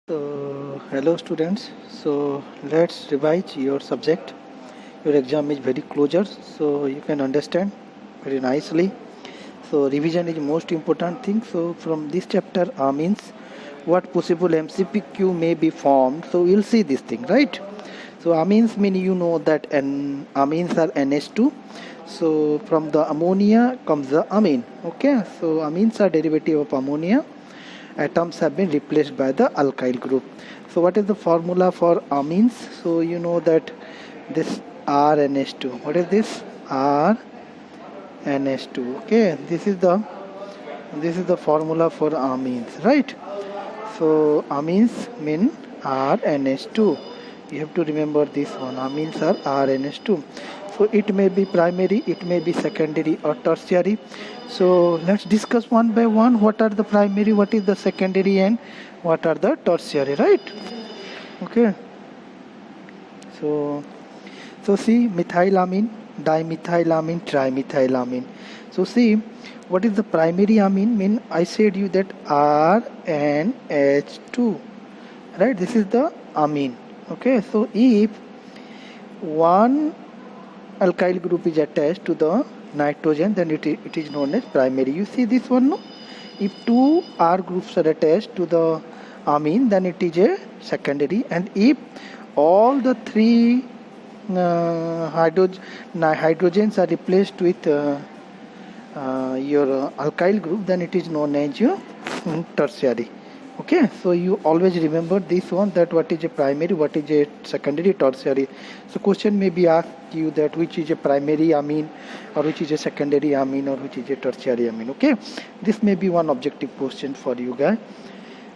So, hello students. So, let's revise your subject. Your exam is very closer, so you can understand very nicely. So, revision is most important thing. So, from this chapter, means what possible MCPQ may be formed. So, you'll see this thing, right? So, amines mean you know that amines are NH2. So, from the ammonia comes the amine. Okay, so amines are derivative of ammonia. Atoms have been replaced by the alkyl group. So what is the formula for amines? So you know that this RNH2. What is this? RNH2. Okay, this is the formula for amines, right? So amines mean RNH2. You have to remember this one. Amines are RNH2. So it may be primary, it may be secondary or tertiary. So let's discuss one by one. What are the primary, what is the secondary, and what are the tertiary, right? Okay. So see, methylamine, dimethylamine, trimethylamine. So see, what is the primary amine? Mean I said you that RNH2, right? This is the amine. Okay. So if one alkyl group is attached to the nitrogen, then it is known as primary. You see this one, no? If two R groups are attached to the amine, then it is a secondary. And if all the three hydrogens are replaced with your alkyl group, then it is known as your tertiary. Okay, so you always remember this one, that what is a primary, what is a secondary, tertiary. So question may be asked you that which is a primary amine, or which is a secondary amine, or which is a tertiary amine. Okay, this may be one objective question for you guys.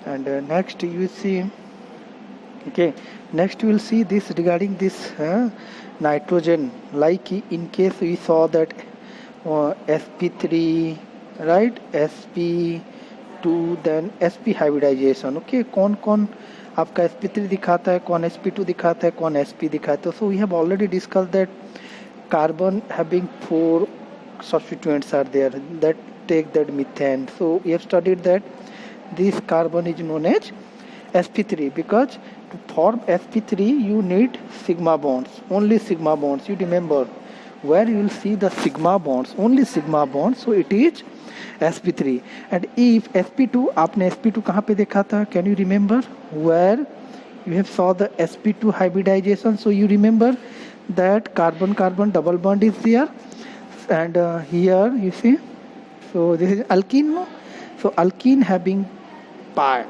And next you see, okay, next we will see this regarding this nitrogen. Like in case we saw that sp3, right, sp2, then sp hybridization. Okay, कौन आपका sp3 दिखाता है, कौन sp2 दिखाता है, कौन sp दिखाता है. So we have already discussed that carbon having 4 substituents are there that take that methane. So we have studied that this carbon is known as sp3, because to form sp3 you need sigma bonds, only sigma bonds. You remember where you will see the sigma bonds, only sigma bonds. So it is sp3. And if sp2, आपने sp2 कहाँ पे देखा था? Can you remember where you have saw the sp2 hybridization? So you remember that carbon carbon double bond is there, and here you see, so this is alkene, no? So alkene having pi,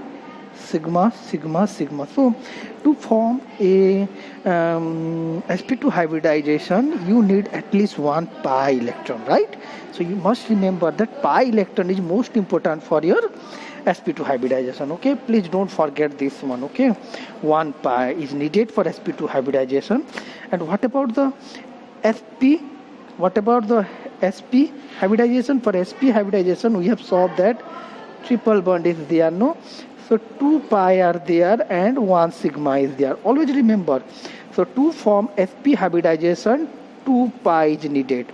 sigma sigma sigma. So to form a sp2 hybridization you need at least one pi electron, right? So you must remember that pi electron is most important for your sp2 hybridization. Okay, please don't forget this one. Okay, one pi is needed for sp2 hybridization. And what about the sp, what about the sp hybridization? For sp hybridization we have saw that triple bond is there, no? So 2 pi are there and 1 sigma is there. Always remember, so to form sp hybridization 2 pi is needed.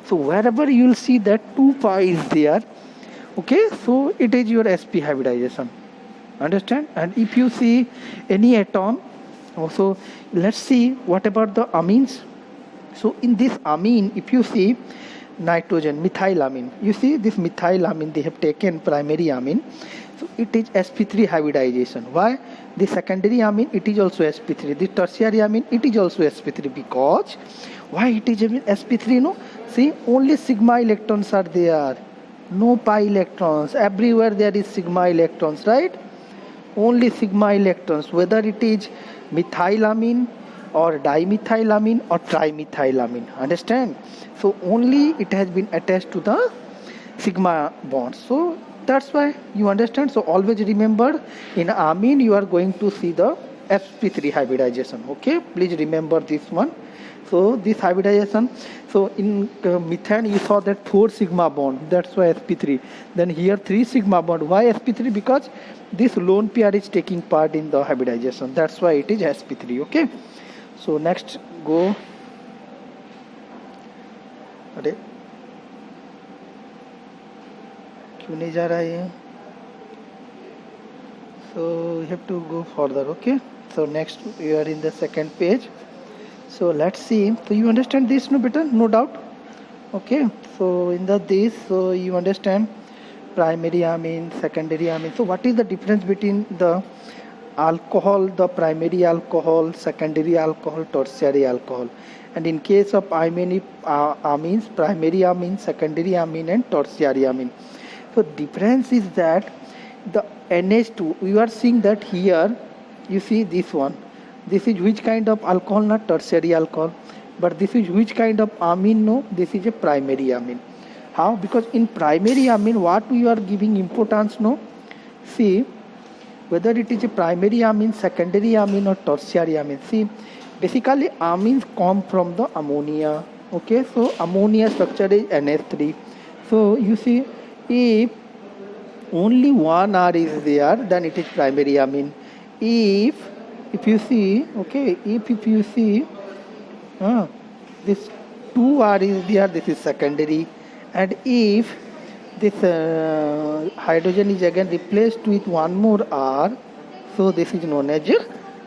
So wherever you will see that 2 pi is there, okay, so it is your sp hybridization. Understand? And if you see any atom, also let's see what about the amines. So in this amine, if you see nitrogen, methylamine, you see this methylamine, they have taken primary amine. So it is sp3 hybridization. Why? The secondary amine, it is also sp3. The tertiary amine, it is also sp3. Because why it is sp3? No, see, only sigma electrons are there, no pi electrons. Everywhere there is sigma electrons, right? Only sigma electrons, whether it is methylamine or dimethylamine or trimethylamine. Understand? So only it has been attached to the sigma bonds. So that's why you understand. So always remember, in amine you are going to see the sp3 hybridization. Okay, please remember this one. So this hybridization, so in methane you saw that 4 sigma bond, that's why sp3. Then here 3 sigma bond. Why sp3? Because this lone pair is taking part in the hybridization, that's why it is sp3. Okay, so next go. अरे क्यों नहीं जा रहा है ये? So we have to go further. Okay, so next we are in the second page. So let's see. So you understand this, no, better, no doubt. Okay, so in the this, so you understand primary amine, secondary amine. So what is the difference between the alcohol, the primary alcohol, secondary alcohol, tertiary alcohol? And in case of amines, primary amine, secondary amine, and tertiary amine. So difference is that the NH2, we are seeing that here, you see this one. This is which kind of alcohol? Not tertiary alcohol. But this is which kind of amine? No, this is a primary amine. How? Because in primary amine, what we are giving importance? No, see whether it is a primary amine, secondary amine, or tertiary amine. See, basically amines come from the ammonia. Okay, so ammonia structure is NH3. So you see, if only one R is there, then it is primary amine. If you see, okay, if you see, this 2R is there, this is secondary. And if this hydrogen is again replaced with one more R, so this is known as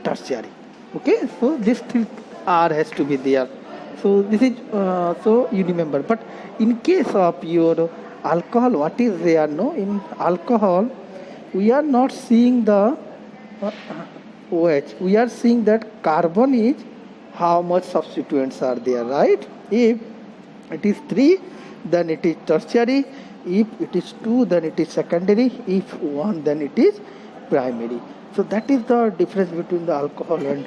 tertiary. Okay, so this R has to be there. So this is, so you remember. But in case of your alcohol, what is there? No, in alcohol, we are not seeing the OH. We are seeing that carbon is how much substituents are there, right? If it is 3, then it is tertiary. If it is 2, then it is secondary. If 1, then it is primary. So that is the difference between the alcohol and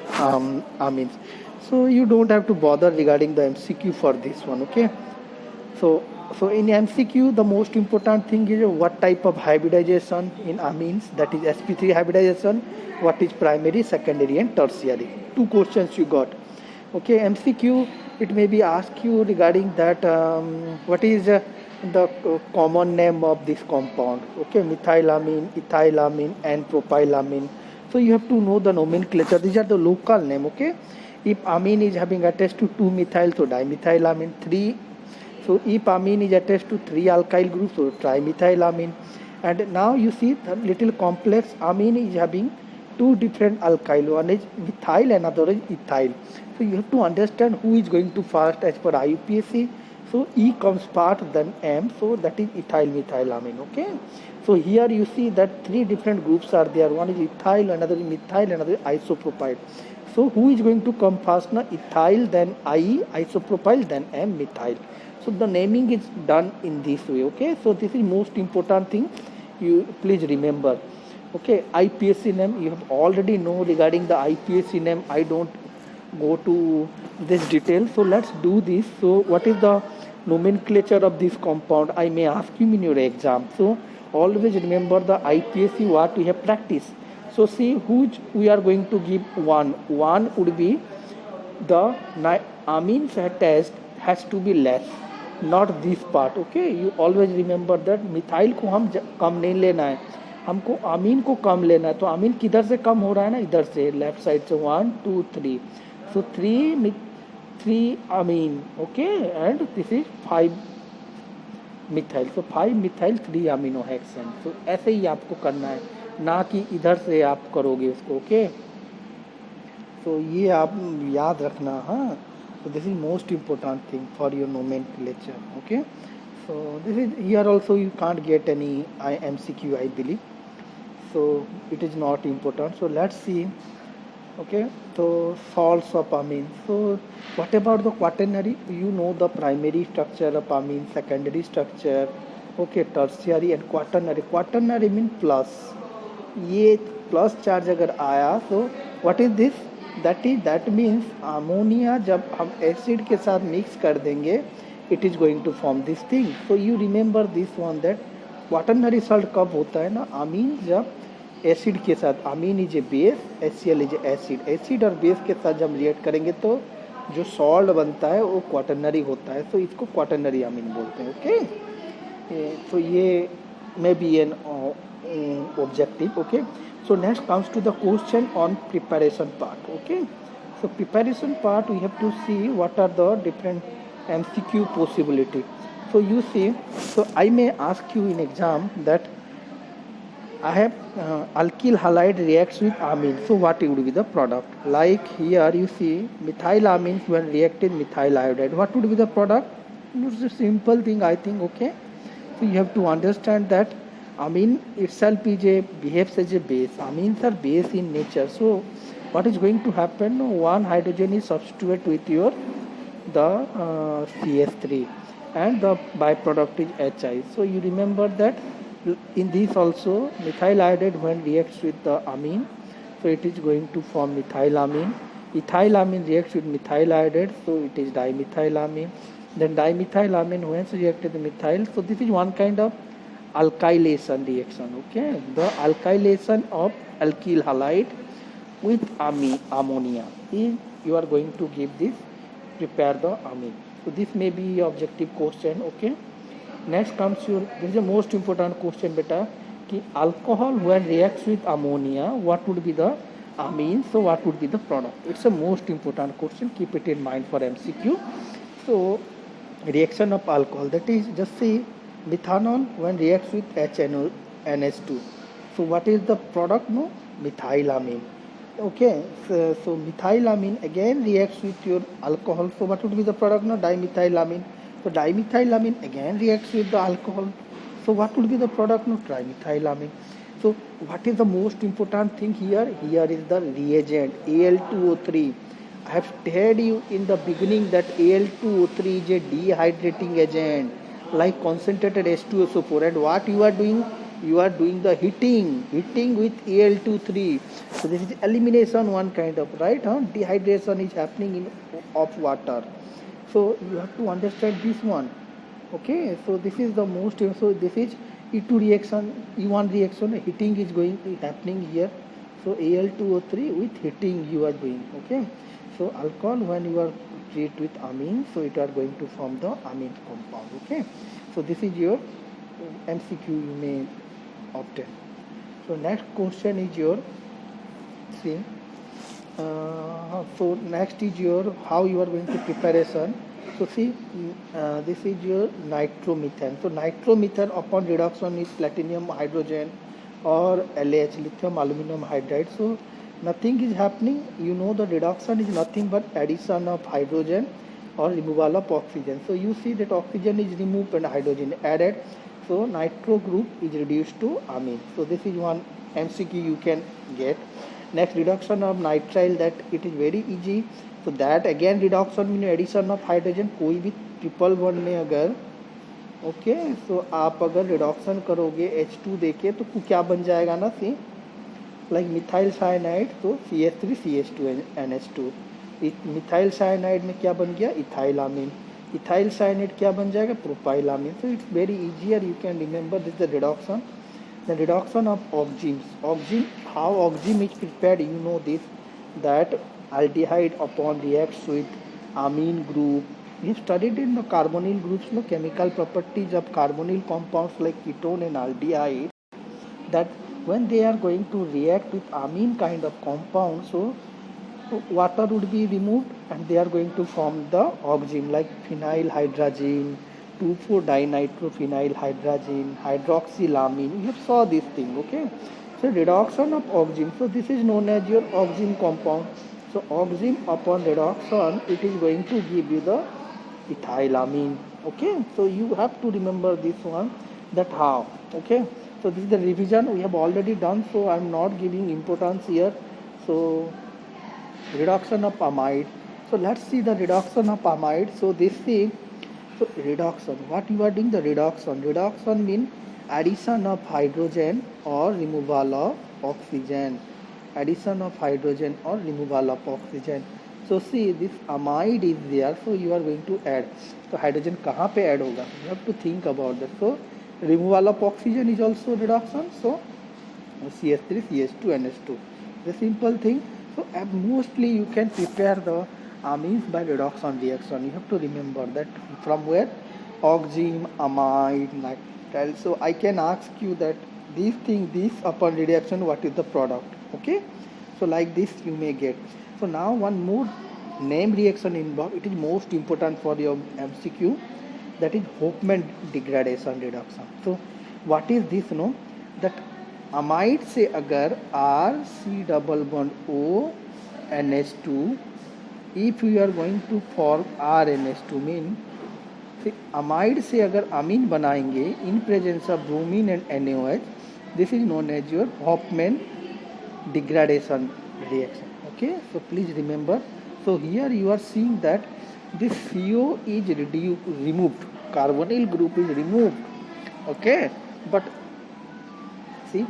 amines. So you don't have to bother regarding the MCQ for this one, okay? So in MCQ, the most important thing is what type of hybridization in amines, that is sp3 hybridization, what is primary, secondary, and tertiary. 2 questions you got. Okay, MCQ, it may be asked you regarding that what is the common name of this compound. Okay, methylamine, ethylamine, and propylamine. So you have to know the nomenclature. These are the local name. Okay, if amine is having attached to 2-methyl, so dimethylamine. 3, so if amine is attached to 3 alkyl groups, so trimethylamine. And now you see the little complex amine is having 2 different alkyl. One is methyl, another is ethyl. So you have to understand who is going to first as per IUPAC. So E comes part, then M. So that is ethyl methylamine. Okay. So here you see that 3 different groups are there. One is ethyl, another is methyl, another is isopropyl. So who is going to come first? Now ethyl, then I, isopropyl, then M, methyl. So the naming is done in this way. Okay. So this is most important thing. You please remember. Okay. IPSC name you have already know regarding the IPSC name. I don't go to this detail. So let's do this. So what is the nomenclature of this compound? I may ask you in your exam. So always remember the IPSC what we have practiced. So see which we are going to give 1. 1 would be the amines test has to be less, not this part. Okay, you always remember that methyl को हम कम नहीं लेना है, हमको अमीन को कम लेना है. तो अमीन किधर से कम हो रहा है ना, इधर से लेफ्ट साइड से 1 2 3. So 3 amine, okay, and this is 5 methyl. So 5 methyl 3 amino hexane. So ऐसे ही आपको करना है, ना कि इधर से आप करोगे उसको. ओके, तो ये आप याद रखना. हाँ, so this is most important thing for your nomenclature. Okay, so this is here also you can't get any MCQ, I believe. So it is not important. So let's see. Okay, so salts of amine. So what about the quaternary? You know the primary structure of amine, secondary structure, okay, tertiary and quaternary. Quaternary mean plus. ये plus charge अगर आया, so what is this? That means ammonia जब हम acid के साथ mix कर देंगे, it is going to form this thing. So you remember this one, that quaternary salt कब होता है ना, amine जब एसिड के साथ, amine is a base, HCl is acid, acid और बेस के साथ जब रिएक्ट करेंगे तो जो सॉल्ट बनता है वो क्वाटरनरी होता है. तो इसको क्वाटरनरी अमीन बोलते हैं. ओके, तो ये may be an objective. Okay, so next comes to the question on preparation part. Okay, so preparation part we have to see what are the different MCQ possibility. So you see, so I may ask you in exam that I have alkyl halide reacts with amine. So what would be the product? Like here you see methylamines when reacted methyl iodide. What would be the product? It's a simple thing, I think. Okay. So you have to understand that amine itself is behaves as a base. Amines are base in nature. So what is going to happen? One hydrogen is substituted with your the CS3 and the byproduct is HI. So you remember that in this also methyl iodide when reacts with the amine, so it is going to form methylamine. Ethylamine reacts with methyl iodide, so it is dimethylamine. Then dimethylamine when reacted with methyl, so this is one kind of alkylation reaction. Okay, the alkylation of alkyl halide with ammonia is you are going to give this, prepare the amine. So this may be objective question. Okay, next comes your, this is the most important question beta, कि alcohol when reacts with ammonia what would be the amine, so what would be the product. It's a most important question, keep it in mind for MCQ. So reaction of alcohol, that is just say methanol when reacts with HNO2, so what is the product? No, methylamine. Okay, so methylamine again reacts with your alcohol, so what would be the product? No, dimethylamine. So dimethylamine again reacts with the alcohol, so what would be the product? No, trimethylamine. So what is the most important thing here? Here is the reagent Al2O3. I have told you in the beginning that Al2O3 is a dehydrating agent like concentrated H2SO4, and what you are doing? You are doing the heating with Al2O3. So this is elimination one kind of, right? Dehydration is happening in of water. So you have to understand this one. Okay, so this is the most, so this is E2 reaction, E1 reaction, heating is happening here. So Al2O3 with heating you are doing. Okay, so alcohol when you are treat with amine, so it are going to form the amine compound. Okay, so this is your MCQ you may obtain. So next question is your, see, so next is your how you are going to preparation. So see, this is your nitromethane. So nitromethane upon reduction is platinum hydrogen or LH, lithium aluminum hydride. So nothing is happening. You know the reduction is nothing but addition of hydrogen or removal of oxygen. So you see that oxygen is removed and hydrogen added. So nitro group is reduced to amine. So this is one MCQ you can get. Next, reduction of nitrile, that it is very easy. So that again reduction mean addition of hydrogen. कोई भी triple bond में अगर okay so आप अगर reduction करोगे H2 देके तो क्या बन जाएगा ना, सी लाइक मिथाइल साइनाइड, तो CH3CH2NH2. मिथाइल साइनाइड में क्या बन गया? इथाइलामीन. इथाइल साइनाइड क्या बन जाएगा? प्रोपाइलामीन. So it's very easier, you can remember this is the reduction. The reduction of oximes. Oxime, how oxime is prepared, you know this, that aldehyde upon reacts with amine group. We have studied in the carbonyl groups, no, chemical properties of carbonyl compounds like ketone and aldehyde, that when they are going to react with amine kind of compound, so water would be removed and they are going to form the oxime like phenyl hydrazine, 2,4-dinitrophenyl hydrazine, hydroxylamine. You have saw this thing. Okay, so reduction of oxime, so this is known as your oxime compound. So oxime upon reduction, it is going to give you the ethylamine. Okay, so you have to remember this one, that how. Okay, so this is the revision we have already done, so I am not giving importance here. So reduction of amide, so let's see the reduction of amide. So this thing, so reduction, what you are doing? The reduction mean addition of hydrogen or removal of oxygen, addition of hydrogen or removal of oxygen. So see, this amide is there, so you are going to add. So hydrogen कहाँ पे add होगा? You have to think about that. So removal of oxygen is also reduction. So CH3 CH2NH2, the simple thing. So mostly you can prepare the amines by reduction reaction. You have to remember that from where? Oxime, amide, nitrile. So I can ask you that these things, this upon reduction, what is the product? Okay, so like this you may get. So now one more name reaction involved. It is most important for your MCQ, that is Hofmann degradation reduction. So what is this? No, that amide से अगर R C double bond O NH2, if you are going to form RNH2 mean फिर amide से अगर amine बनाएंगे in presence of bromine and NaOH, this is known as your Hofmann degradation reaction. Okay, so please remember. So here you are seeing that this CO is removed, carbonyl group is removed. Okay, but see,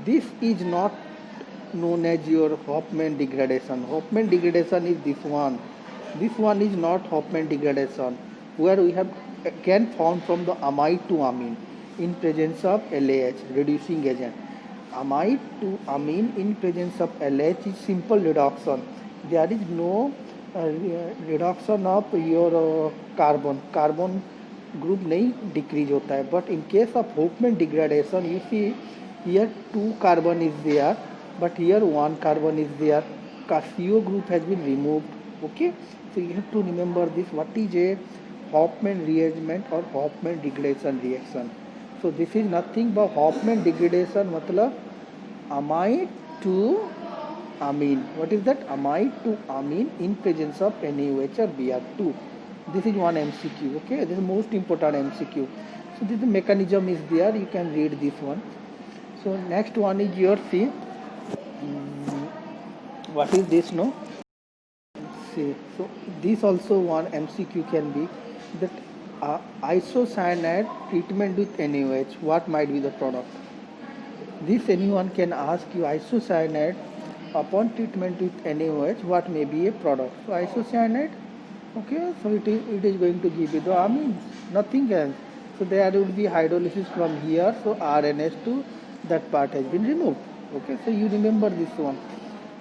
this is not known as your Hofmann degradation. Hofmann degradation is this one. This one is not Hofmann degradation, where we have can found from the amide to amine in presence of LAH reducing agent. Amide to amine in presence of LH is simple reduction. There is no reduction of your carbon group नहीं decrease होता है. But in case of Hofmann degradation, you see here 2 carbon is there, but here 1 carbon is there. CO group has been removed. Okay, so you have to remember this. What is a Hofmann rearrangement or Hofmann degradation reaction? So this is nothing but Hofmann degradation मतलब amide to amine. What is that? Amide to amine in presence of NaOH or Br2. This is one MCQ. Okay, this is most important MCQ. So this mechanism is there. You can read this one. So next one is your see. What is this? No. See. So this also one MCQ can be that isocyanide treatment with NaOH. What might be the product? This anyone can ask you isocyanide upon treatment with NaOH. What may be a product? So isocyanide. Okay, so it is going to give you the amine, nothing else. So there will be hydrolysis from here. So RNH2, that part has been removed. Okay, so you remember this one.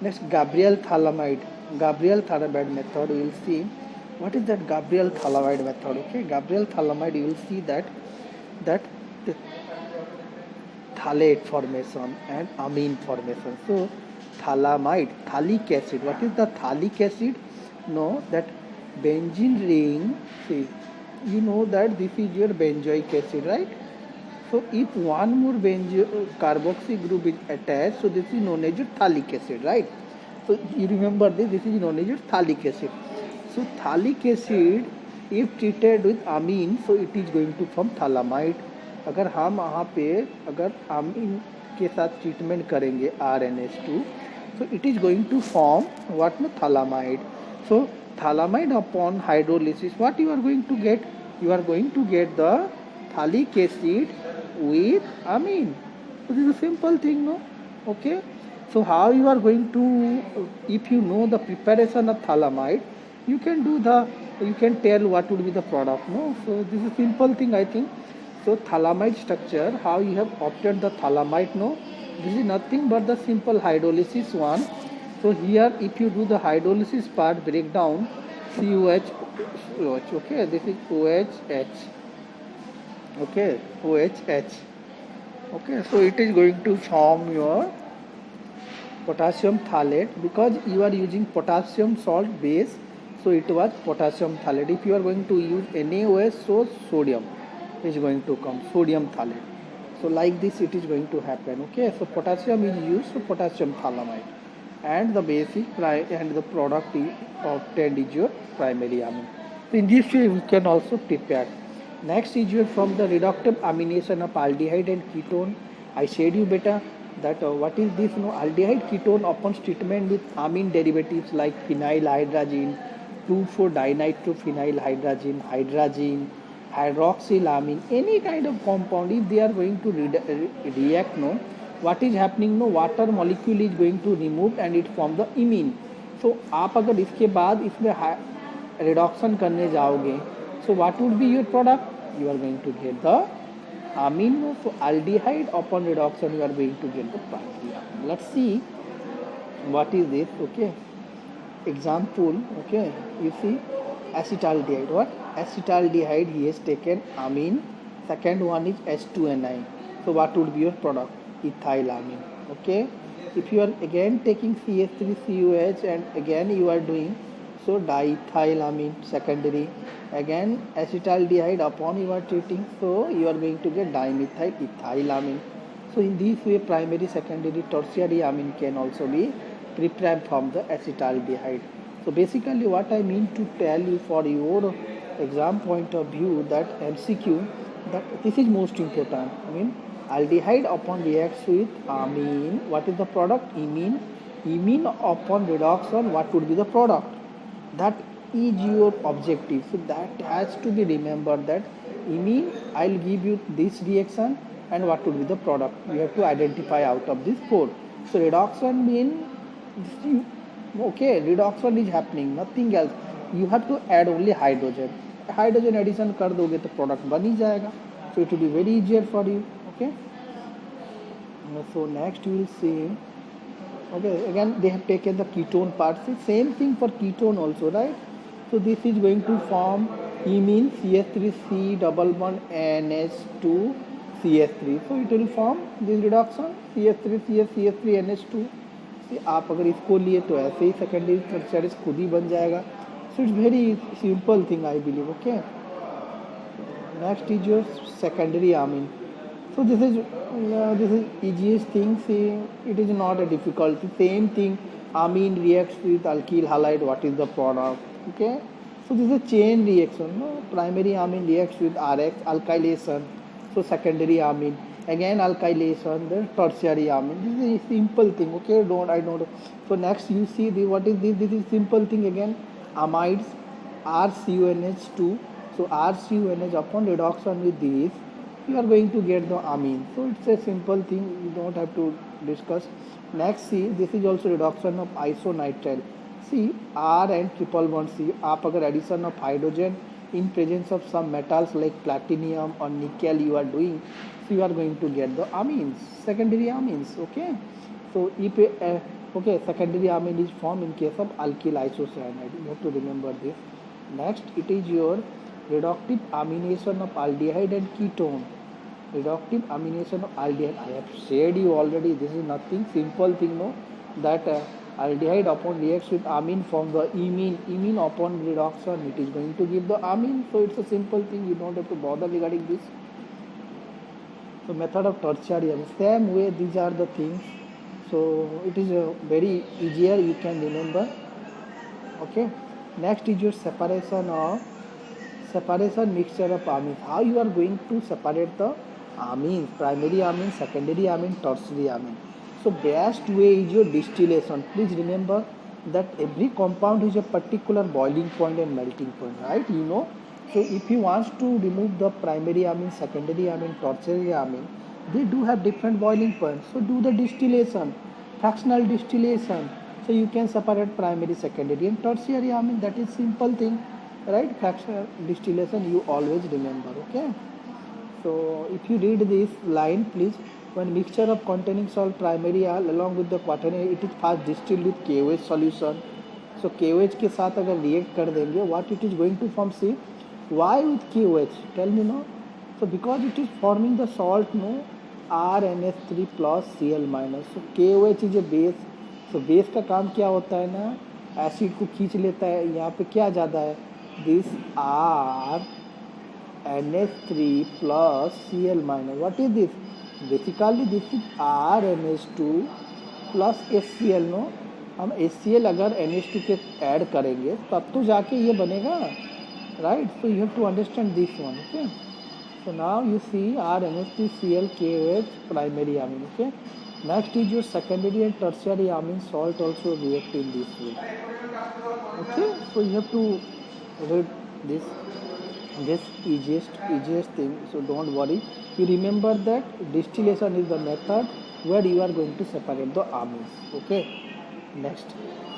Next, Gabriel thalamide. Gabriel thalamide method. We will see what is that Gabriel thalamide method. Okay, Gabriel thalamide. You will see that the phthalate formation and amine formation. So thalamide, phthalic acid. What is the phthalic acid? No, that benzene ring. See, you know that this is your benzoic acid, right? So if one more carboxy group is attached, so this is known as your phthalic acid, right? So you remember this. This is known as your phthalic acid. So phthalic acid, if treated with amine, so it is going to form thalamide. अगर हम वहाँ पे अगर amine के साथ treatment करेंगे RNH2, so it is going to form what? No, thalamide. So thalamide upon hydrolysis, what you are going to get? You are going to get the phthalic acid with amine. So this is a simple thing, no? Okay. So how you are going to, if you know the preparation of thalamide, you can tell what would be the product, no? So this is a simple thing, I think. So thalamide structure, how you have obtained the thalamide, no? This is nothing but the simple hydrolysis one. So here if you do the hydrolysis part breakdown, COH, okay, this is OHH, okay, OHH, okay, so it is going to form your potassium phthalate because you are using potassium salt base, so it was potassium phthalate. If you are going to use NaOH, so sodium is going to come, sodium phthalate. So like this it is going to happen. Okay, so potassium is used, so potassium thalamide, and the basic and the product obtained is your primary amine. So in this way we can also prepare. Next is your from the reductive amination of aldehyde and ketone. I said you better that what is this? No, aldehyde ketone upon treatment with amine derivatives like phenylhydrazine, 2,4-dinitrophenylhydrazine, hydrazine, hydroxylamine, any kind of compound, if they are going to react, no, what is happening? No, water molecule is going to remove and it form the imine. So आप अगर इसके बाद इसमें reduction करने जाओगे, so what would be your product? You are going to get the amine. So aldehyde upon reduction you are going to get the primary amine. Let's see what is this. Okay, example. Okay, you see acetaldehyde. What? Acetaldehyde, he has taken amine. Second one is H2Ni. So what would be your product? Ethylamine. Okay, if you are again taking CH3COH and again you are doing so diethylamine secondary, again acetaldehyde upon you are treating, so you are going to get dimethyl ethylamine. So in this way, primary, secondary, tertiary amine can also be prepared from the acetaldehyde. So basically what I mean to tell you for your exam point of view, that MCQ, that this is most important. I mean, aldehyde upon reacts with amine, what is the product? Imine. Imine upon reduction, what would be the product? That is your objective. So that has to be remembered, that imine, I'll give you this reaction and what would be the product. You have to identify out of this four. So reduction means, okay, reduction is happening, nothing else. You have to add only hydrogen. Hydrogen addition कर दोगे तो product बन ही जाएगा. So it will be very easier for you. Okay. So next you will see. Okay, again they have taken the ketone part. See, same thing for ketone also, right? So this is going to form imine CH3C double bond NH2 CH3. So it will form this reduction CH3 CH3 NH2. See, आप अगर इसको लिए तो ऐसे ही secondary tertiary खुद ही बन जाएगा. So it's very simple thing, I believe. Okay. Next is your secondary amine. So this is easiest thing. See, it is not a difficulty. Same thing. Amine reacts with alkyl halide. What is the product? Okay. So this is a chain reaction. No? Primary amine reacts with RX, alkylation. So secondary amine, again alkylation. Then tertiary amine. This is a simple thing. Okay. I don't. So next you see what is this? This is simple thing again. Amides, RCONH2. So RCONH upon reduction with this, you are going to get the amine. So it's a simple thing, you don't have to discuss. Next, see, this is also reduction of isonitrile. See, R and triple bond C. आप अगर addition of hydrogen in presence of some metals like platinum or nickel you are doing, so you are going to get the amines, secondary amines. Okay. So if okay, secondary amine is formed in case of alkyl isocyanide. You have to remember this. Next, it is your reductive amination of aldehyde and ketone. Reductive amination of aldehyde. I have said you already. This is nothing, simple thing, no. That aldehyde upon reacts with amine from the imine. Imine upon reduction, it is going to give the amine. So it's a simple thing. You don't have to bother regarding this. So method of tertiary amine. Same way, these are the things. So it is very easier, you can remember. Okay. Next is your separation mixture of amines. How you are going to separate the amines, primary amine, secondary amine, tertiary amine. So best way is your distillation. Please remember that every compound has a particular boiling point and melting point, right? You know. So if you want to remove the primary amine, secondary amine, tertiary amine, they do have different boiling points. So do the distillation, fractional distillation. So you can separate primary, secondary and tertiary amine. That is simple thing, right? Fractional distillation you always remember. Okay. So if you read this line, please, when mixture of containing salt primary along with the quaternary, it is first distilled with KOH solution. So KOH के साथ अगर react कर देंगे, what it is going to form? See, why with KOH? Tell me, no. So because it is forming the salt, no, RNH3 plus Cl minus. So KOH is a base. So base का काम क्या होता है ना, acid को खींच लेता है. यहाँ पे क्या ज़्यादा है, this RNH3 plus Cl minus. What is this? Basically this is RNH2 plus HCl. No, हम HCl अगर NH2 के ऐड करेंगे तब तो जाके ये बनेगा, right? So you have to understand this one. Okay. So now you see RNH3 Cl KOH primary amine. Okay. Next is your secondary and tertiary amine salt also react in this way. Okay. So you have to read this easiest thing. So don't worry. You remember that distillation is the method where you are going to separate the amines. Okay. Next,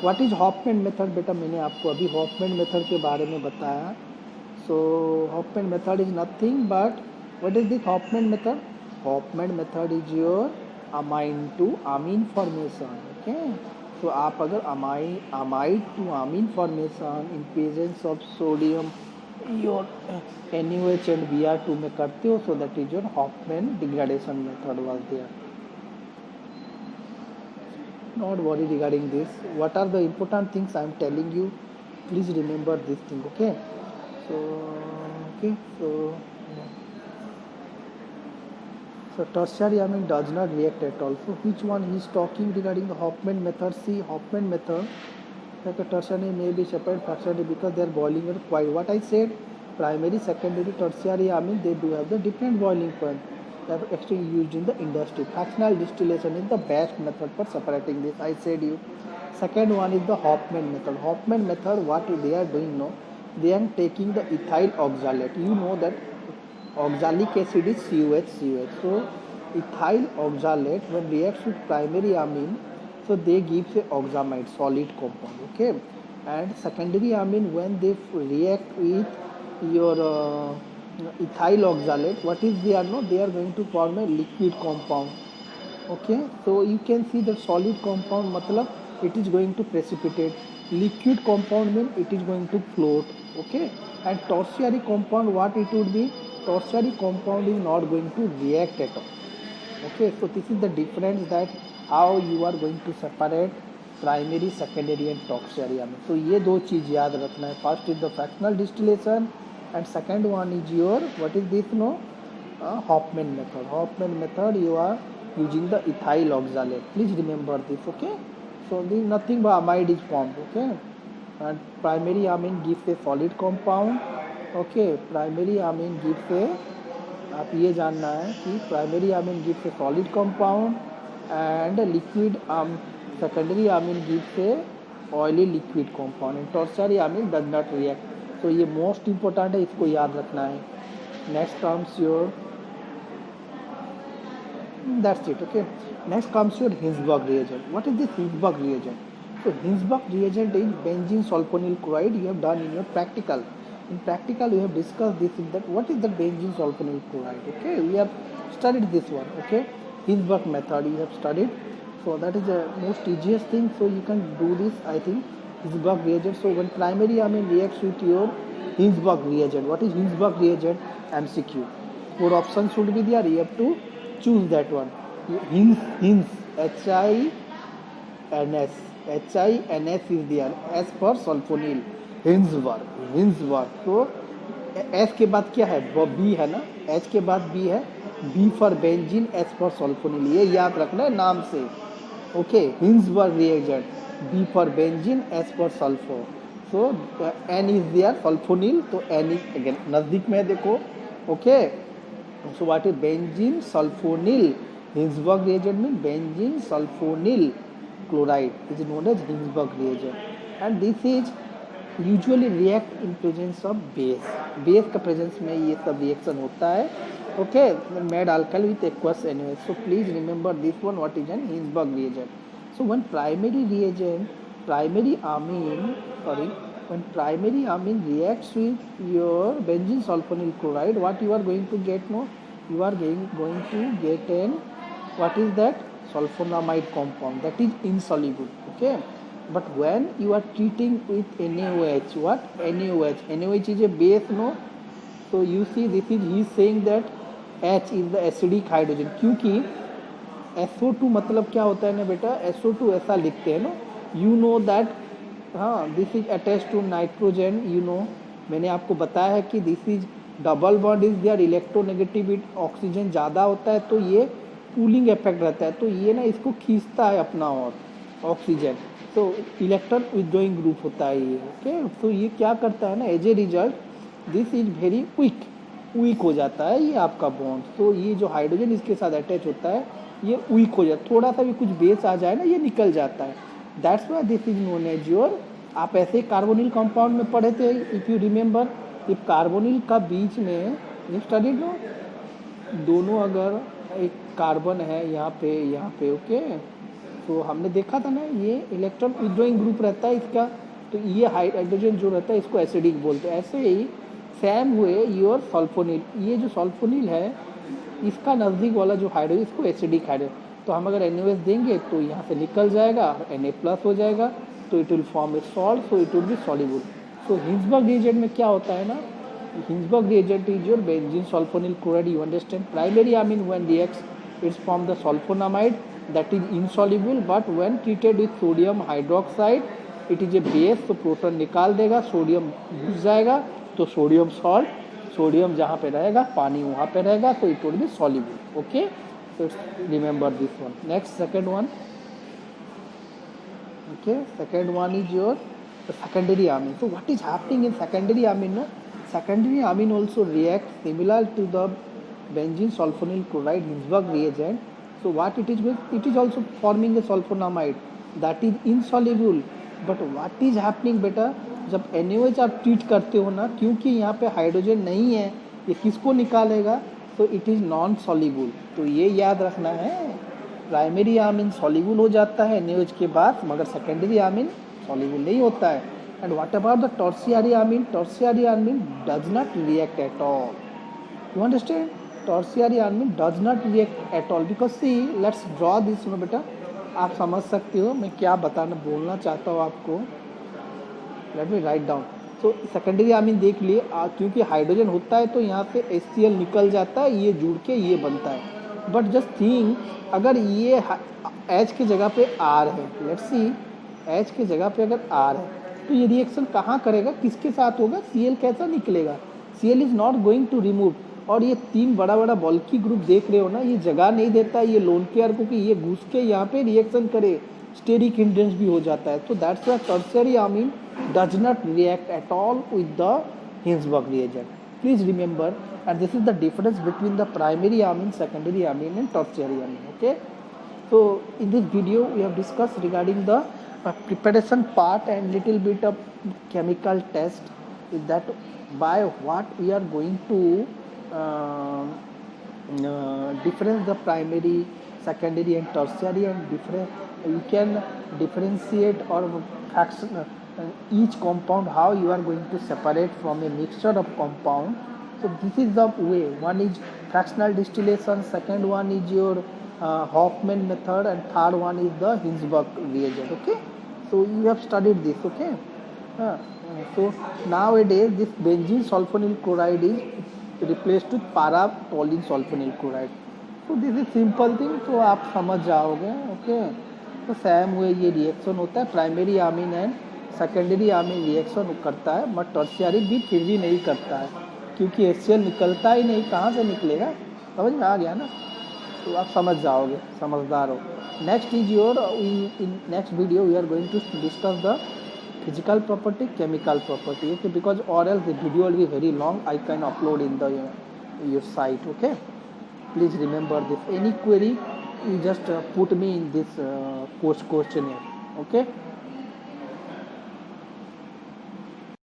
what is Hofmann method? बेटा मैंने आपको अभी Hofmann method के बारे में बताया. So Hofmann method is nothing but, what is this Hofmann method? Hofmann method is your amine to amine formation. Okay. So आप अगर amide to amine formation in presence of sodium your NaOH and Br2 में करते हो, so that is your Hofmann degradation method was there. Not worry regarding this. What are the important things I am telling you? Please remember this thing. Okay. So So tertiary amine does not react at all. So which one he is talking regarding the Hofmann method? See, Hofmann method, like a tertiary may be separate fractionally because they are boiling at quite. What I said, primary, secondary, tertiary amine, they do have the different boiling point that are actually used in the industry. Fractional distillation is the best method for separating this. I said you. Second one is the Hofmann method. Hofmann method, what they are doing now, they are taking the ethyl oxalate. You know that oxalic acid is COH. So ethyl oxalate when reacts with primary amine, so they give a oxamide solid compound. Okay, and secondary amine when they react with your ethyl oxalate, what is they are no? They are going to form a liquid compound. Okay, so you can see the solid compound matlab it is going to precipitate, liquid compound means it is going to float. Okay, and tertiary compound what it would be, tertiary compound is not going to react at all. Okay, so this is the difference that how you are going to separate primary, secondary and tertiary amine. So ये दो चीज याद रखना है. First is the fractional distillation and second one is your what is this no Hofmann method. Hofmann method you are using the ethyl oxalate. Please remember this. Okay, so this nothing but amide is formed. Okay, and primary amine gives a solid compound. Okay, primary amine gives a, आप ये जानना है कि primary amine gives a solid compound and liquid secondary amine gives a oily liquid compound and tertiary amine does not react. तो ये most important है, इसको याद रखना है. Next comes your that's it. Okay, next comes your Hinsberg reagent. What is this Hinsberg reagent? So Hinsberg reagent is benzene sulfonyl chloride. You have done in your practical. In practical, we have discussed this. That what is the benzene sulfonyl chloride? Okay, we have studied this one. Okay, Hinsberg method you have studied. So that is the most easiest thing. So you can do this. I think Hinsberg reagent. So when primary amine reacts with your Hinsberg reagent, what is Hinsberg reagent? MCQ. 4 options should be there. You have to choose that one. Hins HINS. HINS is there as per sulfonyl. Hinsberg. तो S के बाद क्या है? वो B है ना. H के बाद B है. B for benzene, S for sulfonyl. ये याद रखना है नाम से. Okay, Hinsberg reagent. B for benzene, S for sulfur. So N is there sulfonyl. तो N is again नजदीक में देखो. Okay, so what is benzene sulfonyl? Hinsberg reagent means benzene sulfonyl chloride is known as Hinsberg reagent, and this is usually react in presence of base. Base का presence में ये सब reaction होता है. Okay, made alkyl with aqueous NaOH. So please remember this one. What is an Hinsberg reagent? So when primary amine reacts with your benzene sulfonyl chloride, what you are going to get? No, you are going to get an what is that? Sulfonamide compound that is insoluble. Okay, but when you are treating with NaOH, what? NaOH is a base, no? So you see this is he is saying that H is the acidic hydrogen. क्योंकि SO2 मतलब क्या होता है ना बेटा? SO2 ऐसा लिखते हैं ना. You know that हाँ, this is attached to nitrogen. You know, मैंने आपको बताया है कि this is double bond is there, electronegative oxygen ज़्यादा होता है तो ये कूलिंग इफेक्ट रहता है, तो ये ना इसको खींचता है अपना और ऑक्सीजन, तो इलेक्ट्रॉन विथड्रॉइंग ग्रुप होता है ये. ओके, तो ये क्या करता है ना, as a result this is very weak हो जाता है ये आपका बॉन्ड. तो ये जो हाइड्रोजन इसके साथ अटैच होता है ये वीक हो जाता है, थोड़ा सा भी कुछ बेस आ जाए ना ये निकल जाता है. That's why this is known as your. आप ऐसे कार्बोनिल कंपाउंड में पढ़े थे if you remember. If carbonyl का बीच में यू स्टडीड नो, दोनों अगर एक कार्बन है यहाँ पे ओके, तो हमने देखा था ना ये इलेक्ट्रॉन विथड्रॉइंग ग्रुप रहता है इसका, तो ये हाइड्रोजन जो रहता है इसको एसिडिक बोलते हैं. ऐसे ही सेम हुए योर सल्फोनिल. ये जो सल्फोनिल है इसका नज़दीक वाला जो हाइड्रोजन इसको एसिडिक हाइड्रोजन, तो हम अगर NaOH देंगे तो यहाँ से निकल जाएगा, Na+ हो जाएगा, तो it will form A salt, so it will be soluble. So Hinsberg reagent में क्या होता है ना, Hinsberg reagent is your benzene sulfonyl chloride. You understand? Primary amine when reacts, it's from the sulfonamide that is insoluble, but when treated with sodium hydroxide, it is a base, तो proton निकाल देगा, sodium घुस जाएगा, तो sodium salt sodium जहाँ पे रहेगा पानी वहाँ पे रहेगा, तो it would be soluble. Okay, so remember this one. Next, second one. Okay, second one is your secondary amine. So what is happening in secondary amine? No? Secondary amine also reacts similar to the benzene sulfonyl chloride Hinsberg reagent. So what it is with? It is also forming a sulfonamide that is insoluble. But what is happening बेटा, जब NaOH आप treat करते हो ना, क्योंकि यहाँ पे hydrogen नहीं है, ये किसको निकालेगा? तो इट इज़ नॉन सॉल्युबल. तो ये याद रखना है, प्राइमरी आमीन सॉल्युबल हो जाता है NaOH के बाद, मगर सेकेंडरी आमीन सॉल्युबल नहीं होता है. And what about the tertiary amine? Tertiary amine does not react at all. You understand? Tertiary amine does not react at all because see, let's draw this. सुनो बेटा, आप समझ सकते हो मैं क्या बताना बोलना चाहता हूँ आपको. Let me write down. तो सेकेंडरी आमीन देख लिए, क्योंकि हाइड्रोजन होता है तो यहाँ से HCl निकल जाता है, ये जुड़ के ये बनता है. बट जस्ट थिंक, अगर ये H की जगह पे R है, लेट्स सी H की जगह पे अगर R है, तो ये रिएक्शन कहाँ करेगा, किसके साथ होगा? Cl कैसा निकलेगा? Cl is not going to remove. और ये तीन बड़ा बड़ा बल्की ग्रुप देख रहे हो ना, ये जगह नहीं देता ये लोन पेयर को कि ये घुस के यहाँ पे रिएक्शन करे, स्टेरिक हिंड्रेंस भी हो जाता है. तो दैट्स व्हाई टर्शियरी आमीन does not react at all with the Hinsberg reagent. Please remember, and this is the difference between the primary amine, secondary amine and tertiary amine. Okay, so in this video we have discussed regarding the preparation part and little bit of chemical test, is that by what we are going to difference the primary, secondary and tertiary, and you can differentiate or fraction each compound, how you are going to separate from a mixture of compound. So this is the way. One is fractional distillation, second one is your Hoffman method, and third one is the Hinsberg reagent. Okay, so you have studied this. Okay, so nowadays this benzene sulfonyl chloride is replaced with para-toluene sulfonyl chloride. So this is simple thing, तो आप समझ जाओगे. Okay, तो same हुए ये reaction होता है, primary आमीन एंड सेकेंडरी आमीन रिएक्शन करता है, बट टर्शियरी भी फिर भी नहीं करता है, क्योंकि HCl निकलता ही नहीं, कहाँ से निकलेगा? समझ में आ गया ना? तो आप समझ जाओगे, समझदार हो. Next is your, in next video we are going to discuss the physical property, chemical property. Okay, because or else the video will be very long, I can upload in the your site. Okay, please remember this. Any query you just put me in this questionnaire. Okay.